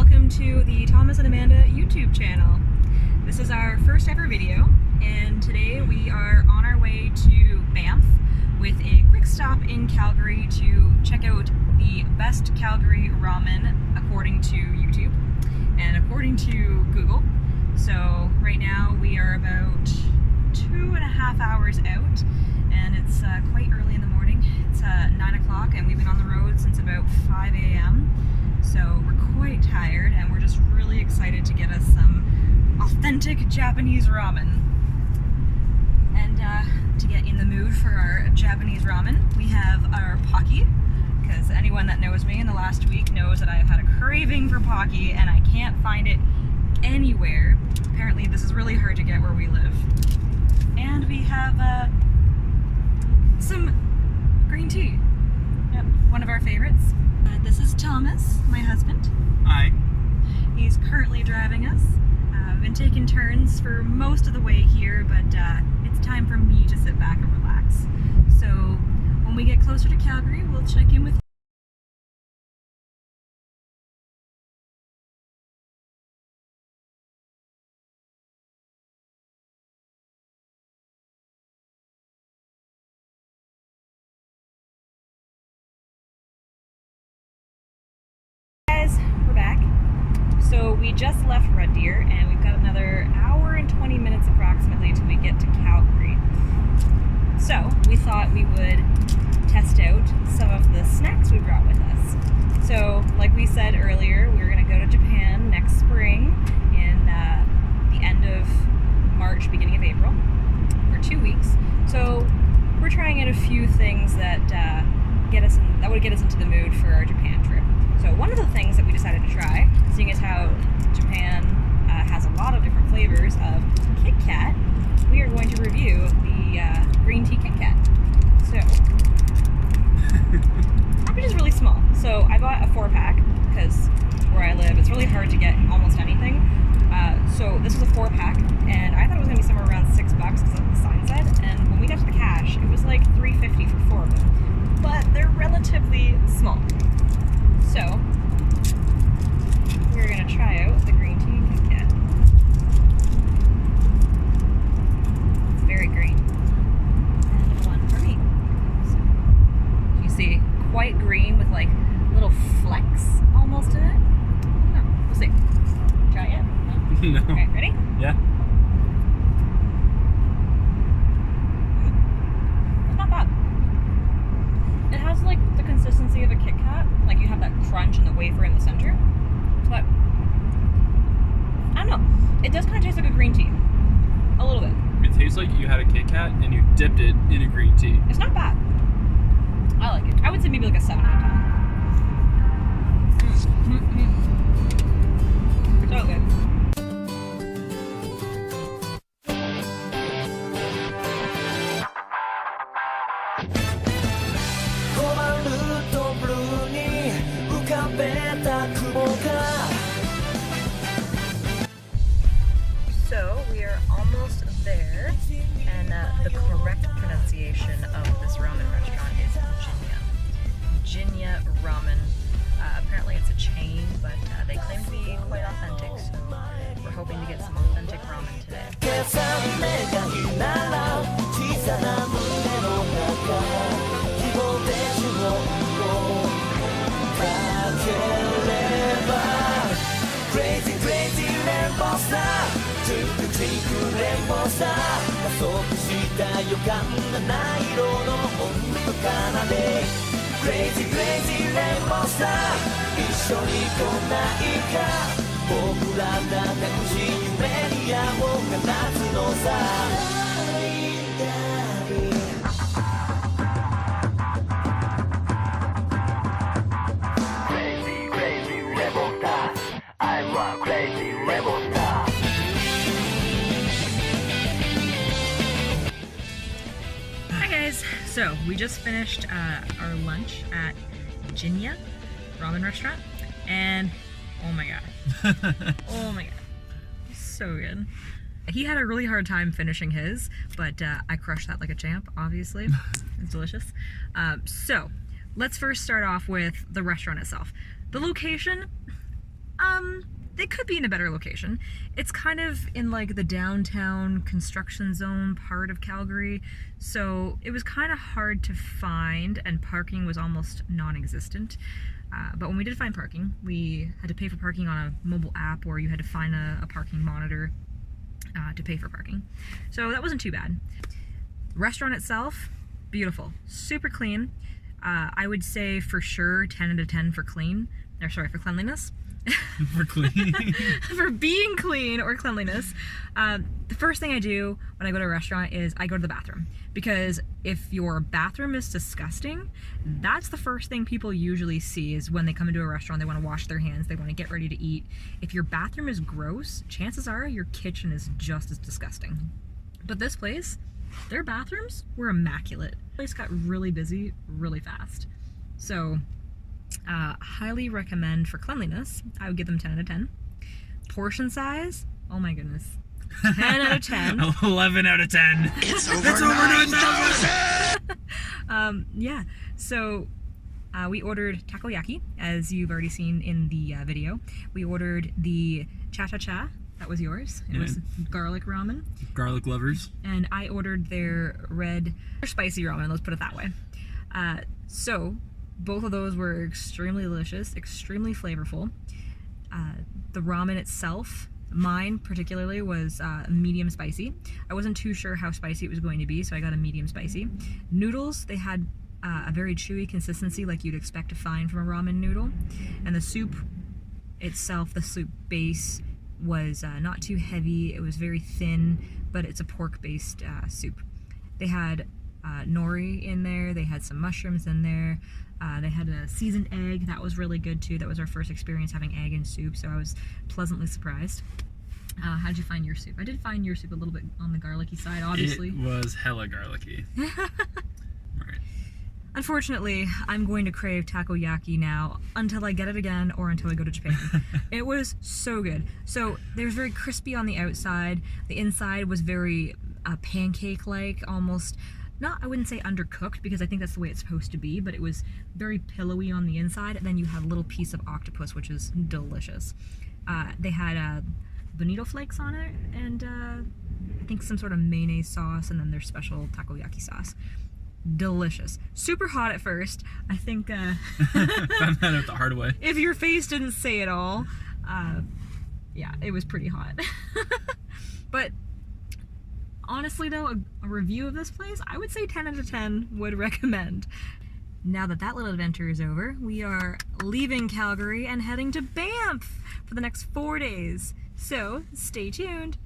welcome to the Thomas and Amanda YouTube channel. This is our first ever video, and today we are on our way to Banff with a quick stop in Calgary to check out the best Calgary ramen according to YouTube and according to Google. So right now we are about 2.5 hours out, and it's quite early in the morning. It's 9 o'clock and we've been on the road since about 5 a.m. So we're quite tired and we're just really excited to get us some authentic Japanese ramen. And to get in the mood for our Japanese ramen, we have our Pocky, because anyone that knows me in the last week knows that I've had a craving for Pocky and I can't find it anywhere. Apparently this is really hard to get where we live. And we have some green tea. Yep, one of our favorites. This is Thomas, my husband. Hi. He's currently driving us. We've been taking turns for most of the way here, but it's time for me to sit back and relax. So when we get closer to Calgary, we'll check in with you. We're back. So we just left Red Deer and we've got another hour and 20 minutes approximately till we get to Calgary. So we thought we would test out some of the snacks we brought with us. So like we said earlier, we were going to go to Japan next spring in the end of March, beginning of April, for 2 weeks. So we're trying out a few things that would get us into the mood for our Japan trip. So one of the things that we decided to try, seeing as how Japan has a lot of different flavors of Kit Kat, we are going to review the green tea Kit Kat. So, which is really small. So I bought a 4-pack because where I live, it's really hard to get almost anything. So this was a 4-pack, and I thought it was going to be somewhere around $6 because that's what the sign said. And when we got to the cash, it was like $3.50 for 4 of them. But they're relatively small. So, we're going to try out the green tea Kit Kat. It's very green. And one for me. So, you see, quite green with like little flecks almost in it. I don't know. We'll see. Try it? No. Okay, ready? Yeah. It's not bad. It has like the consistency of a Kit Kat. Like you have that crunch and the wafer in the center. But I don't know. It does kind of taste like a green tea. A little bit. It tastes like you had a Kit Kat and you dipped it in a green tea. It's not bad. I like it. I would say maybe like a 7 out of 10. So good. So we are almost there, and the correct pronunciation of this ramen restaurant is JINYA. JINYA ramen. Apparently it's a chain, but they claim to be quite authentic, so we're hoping to get some authentic ramen today. Crazy, crazy rainbow star トゥクトゥクレンボースター加速した予感がない色の本当かなで Crazy, crazy rainbow star 一緒に来ないか僕らが隠し夢に矢を放つのさ So we just finished our lunch at JINYA ramen restaurant, and oh my god, oh my god, so good. He had a really hard time finishing his, but I crushed that like a champ, obviously. It's delicious. So let's first start off with the restaurant itself. The location, They could be in a better location. It's kind of in like the downtown construction zone part of Calgary, so it was kind of hard to find, and parking was almost non-existent. But when we did find parking, we had to pay for parking on a mobile app, or you had to find a parking monitor to pay for parking. So that wasn't too bad. The restaurant itself, beautiful, super clean. I would say for sure 10 out of 10 for clean. Or sorry, for cleanliness. For clean. For being clean or cleanliness. The first thing I do when I go to a restaurant is I go to the bathroom, because if your bathroom is disgusting, that's the first thing people usually see. Is when they come into a restaurant, they want to wash their hands, they want to get ready to eat. If your bathroom is gross, chances are your kitchen is just as disgusting. But this place, their bathrooms were immaculate. The place got really busy really fast. So highly recommend for cleanliness. I would give them 10 out of 10. Portion size, oh my goodness, 10 out of 10. 11 out of 10. It's over 9,000. Yeah, so we ordered takoyaki, as you've already seen in the video. We ordered the cha-cha-cha. That was yours. It was garlic ramen. Garlic lovers. And I ordered their red spicy ramen, let's put it that way. So both of those were extremely delicious, extremely flavorful. The ramen itself, mine particularly, was medium spicy. I wasn't too sure how spicy it was going to be, so I got a medium spicy. Noodles, they had a very chewy consistency like you'd expect to find from a ramen noodle. And the soup itself, the soup base, was not too heavy. It was very thin, but it's a pork-based soup. They had nori in there, they had some mushrooms in there, they had a seasoned egg, that was really good too. That was our first experience having egg in soup, so I was pleasantly surprised. How'd you find your soup? I did find your soup a little bit on the garlicky side, obviously. It was hella garlicky. Right. Unfortunately, I'm going to crave takoyaki now until I get it again or until I go to Japan. It was so good. So they were very crispy on the outside. The inside was very pancake-like, almost. Not, I wouldn't say undercooked, because I think that's the way it's supposed to be, but it was very pillowy on the inside, and then you had a little piece of octopus, which is delicious. They had bonito flakes on it, and I think some sort of mayonnaise sauce, and then their special takoyaki sauce. Delicious. Super hot at first. I think found that out the hard way. If your face didn't say it all, yeah, it was pretty hot. But honestly though, a review of this place, I would say 10 out of 10 would recommend. Now that that little adventure is over, we are leaving Calgary and heading to Banff for the next 4 days. So stay tuned.